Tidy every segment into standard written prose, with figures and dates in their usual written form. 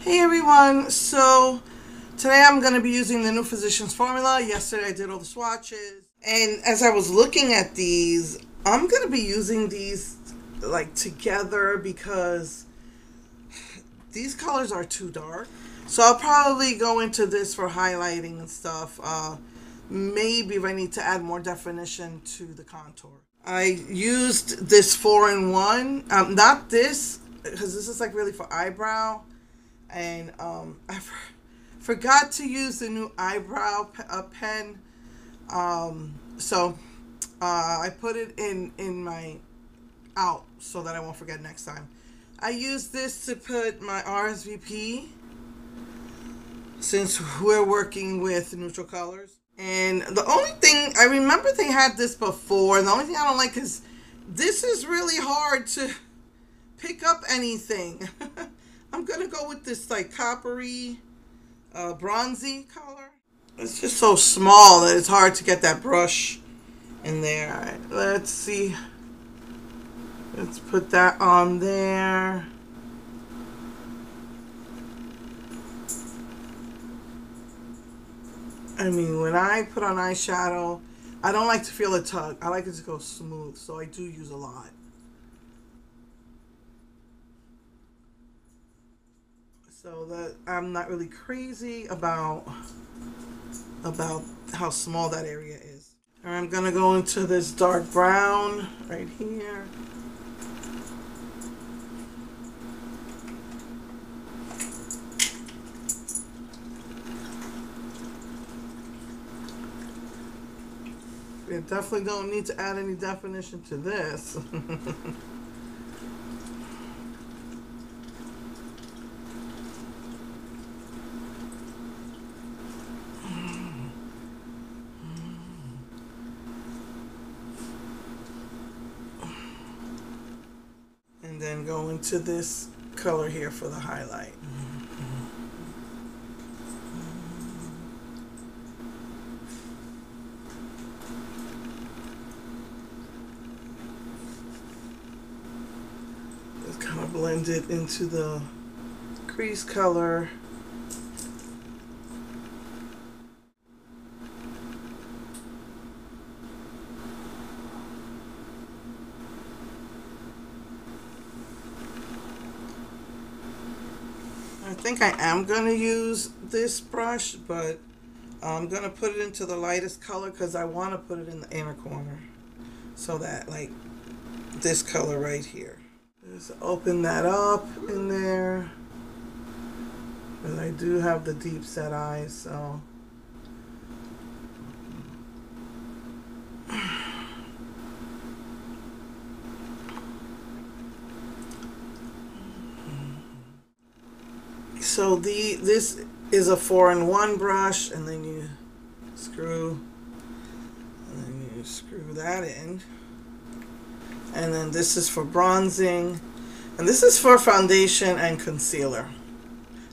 Hey everyone, so today I'm going to be using the new Physicians Formula. Yesterday I did all the swatches, and as I was looking at these, I'm going to be using these like together because these colors are too dark. So I'll probably go into this for highlighting and stuff. Maybe if I need to add more definition to the contour. I used this 4-in-1, not this, because this is like really for eyebrow. And I forgot to use the new eyebrow pen. So I put it in my out so that I won't forget next time. I use this to put my RSVP since we're working with neutral colors. And the only thing, I remember they had this before, and the only thing I don't like is this is really hard to pick up anything. I'm going to go with this like coppery, bronzy color. It's just so small that it's hard to get that brush in there. All right, let's see. Let's put that on there. I mean, when I put on eyeshadow, I don't like to feel a tug. I like it to go smooth, so I do use a lot. So that I'm not really crazy about how small that area is. All right, I'm gonna go into this dark brown right here. You definitely don't need to add any definition to this. And then go into this color here for the highlight. Just kind of blend it into the crease color. I think I am going to use this brush, but I'm going to put it into the lightest color because I want to put it in the inner corner. So that, like, this color right here. Just open that up in there. And I do have the deep set eyes, so. So this is a 4-in-1 brush, and then you screw that in. And then this is for bronzing, and this is for foundation and concealer.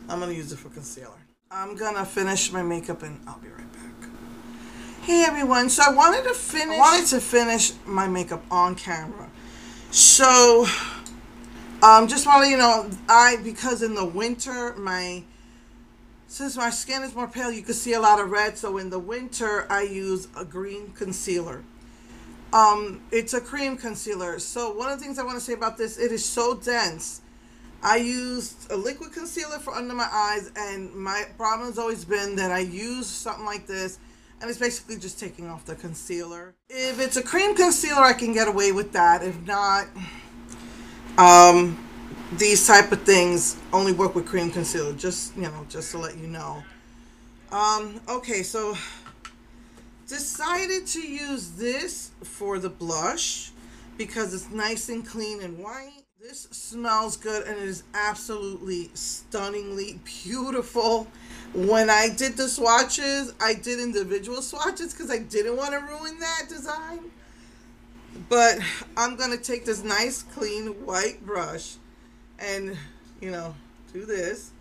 I'm gonna use it for concealer. I'm gonna finish my makeup and I'll be right back. Hey everyone, so I wanted to finish my makeup on camera. So just want to let you know, because in the winter, since my skin is more pale, you can see a lot of red. So in the winter, I use a green concealer. It's a cream concealer. So one of the things I want to say about this, it is so dense. I used a liquid concealer for under my eyes, and my problem has always been that I use something like this, and it's basically just taking off the concealer. If it's a cream concealer, I can get away with that. If not, these type of things only work with cream concealer, just to let you know. Okay, so decided to use this for the blush because it's nice and clean and white. This smells good, and it is absolutely stunningly beautiful. When I did the swatches, I did individual swatches because I didn't want to ruin that design. But I'm going to take this nice, clean, white brush and, do this.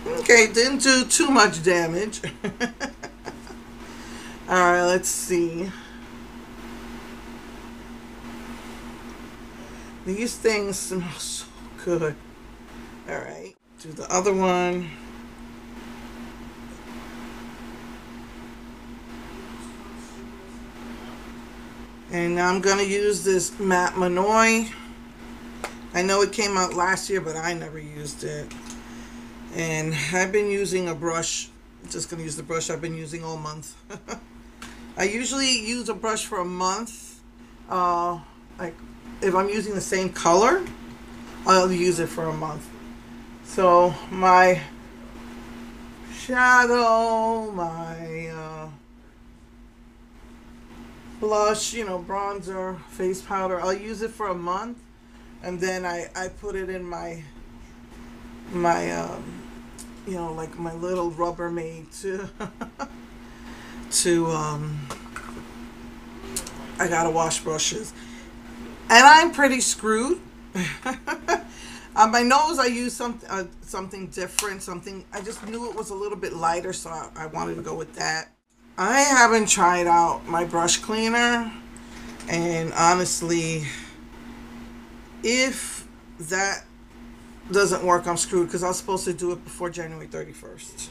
Okay, didn't do too much damage. Alright, let's see. These things smell so good. Alright, do the other one. And now I'm going to use this matte Manoy. I know it came out last year, but I never used it. And I've been using a brush. I'm just going to use the brush I've been using all month. I usually use a brush for a month. Like if I'm using the same color, I'll use it for a month. So my shadow, my blush, you know, bronzer, face powder, I'll use it for a month, and then I put it in my you know, like my little Rubbermaid to I gotta wash brushes, and I'm pretty screwed. On my nose, I used something different. Something I just knew it was a little bit lighter, so I wanted to go with that. I haven't tried out my brush cleaner, and honestly, if that doesn't work, I'm screwed, because I was supposed to do it before January 31st.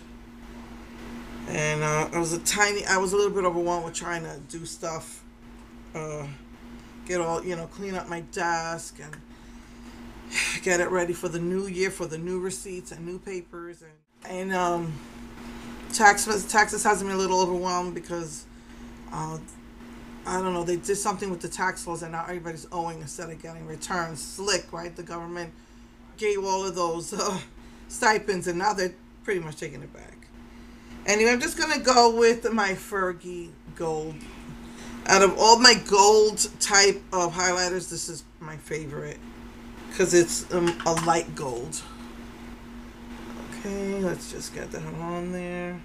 And I was a little bit overwhelmed with trying to do stuff, get all, you know, clean up my desk and get it ready for the new year, for the new receipts and new papers, and taxes has me a little overwhelmed because I don't know, they did something with the tax laws and now everybody's owing instead of getting returns. Slick, right? The government gave all of those stipends, and now they're pretty much taking it back. Anyway, I'm just gonna go with my Fergie Gold. Out of all my gold type of highlighters, this is my favorite because it's a light gold. Okay, let's just get that on there.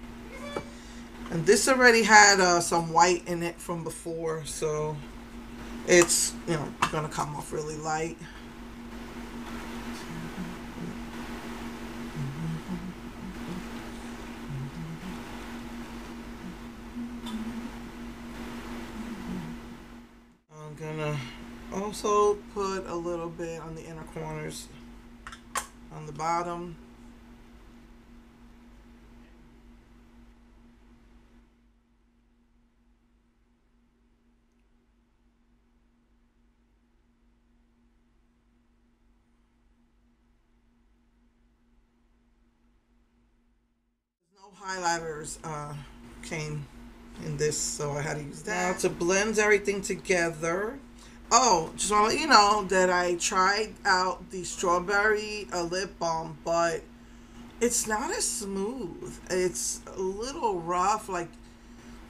And this already had some white in it from before, so it's, you know, gonna come off really light. I'm gonna also put a little bit on the inner corners on the bottom. No highlighters came in this, so I had to use that. Now to blend everything together. Oh, just want to let you know that I tried out the strawberry lip balm, but it's not as smooth. It's a little rough. Like,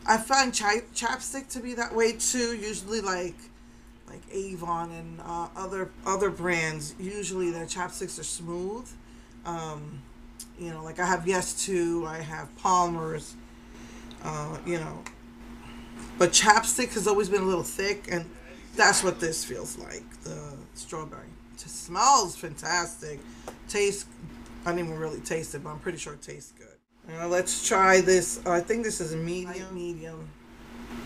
I find chapstick to be that way too. Usually, like Avon and other brands, usually their chapsticks are smooth. You know, like I have Yes To, I have Palmer's, you know, but chapstick has always been a little thick, and that's what this feels like, the strawberry. It just smells fantastic. Tastes, I didn't even really taste it, but I'm pretty sure it tastes good. Now let's try this. I think this is a medium.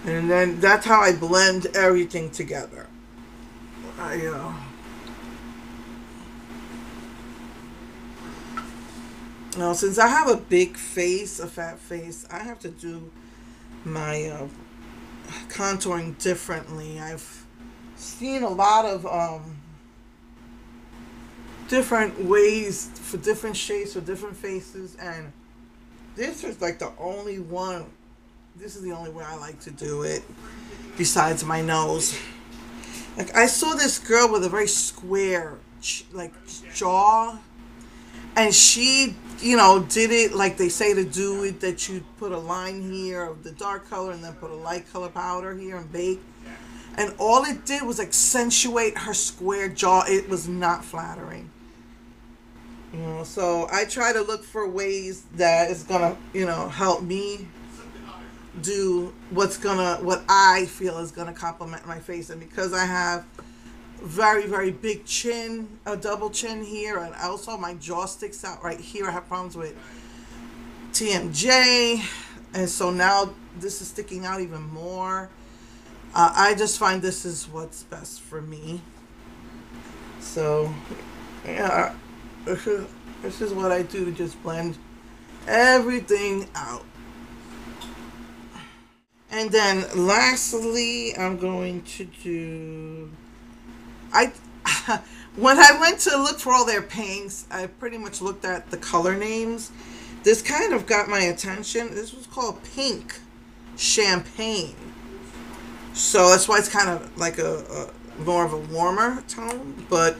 And then that's how I blend everything together. Now, since I have a big face, a fat face, I have to do my contouring differently. I've seen a lot of different ways for different shapes, for different faces, and this is like the only one. This is the only way I like to do it, besides my nose. Like, I saw this girl with a very square, jaw, and she, you know, did it like they say to do it, that you put a line here of the dark color and then put a light color powder here and bake. And all it did was accentuate her square jaw. It was not flattering. You know, so I try to look for ways that is gonna, you know, help me do what I feel is gonna complement my face. And because I have very, very big chin, a double chin here, and also my jaw sticks out right here. I have problems with TMJ, and so now this is sticking out even more. I just find this is what's best for me. So, yeah, this is what I do, just blend everything out. And then lastly, I'm going to do, when I went to look for all their paints, I pretty much looked at the color names. This kind of got my attention. This was called Pink Champagne. So that's why it's kind of like a more of a warmer tone, but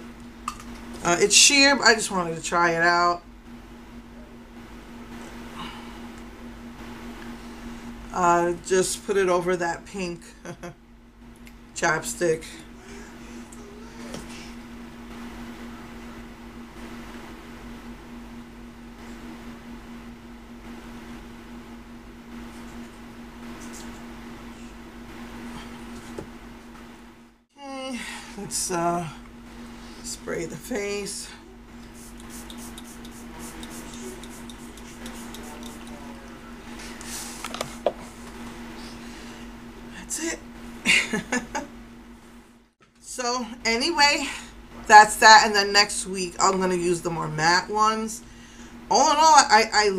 it's sheer. I just wanted to try it out. Just put it over that pink chapstick. Okay, let's spray the face. That's it. So anyway, that's that. And then next week I'm gonna use the more matte ones. All in all, I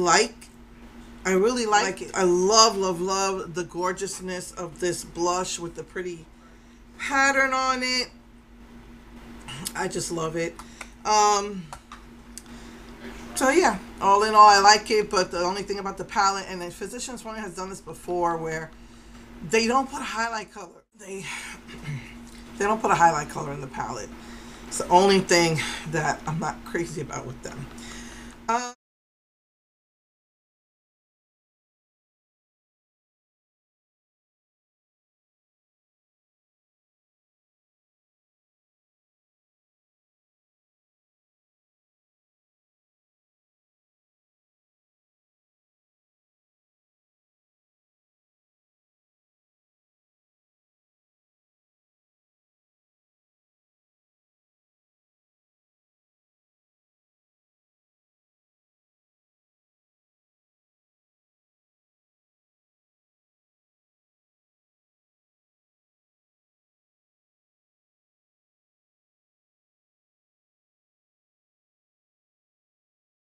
really like it. I love the gorgeousness of this blush with the pretty pattern on it. I just love it. So yeah, all in all, I like it. But the only thing about the palette, and the Physicians Formula has done this before, where they don't put a highlight color. They don't put a highlight color in the palette. It's the only thing that I'm not crazy about with them.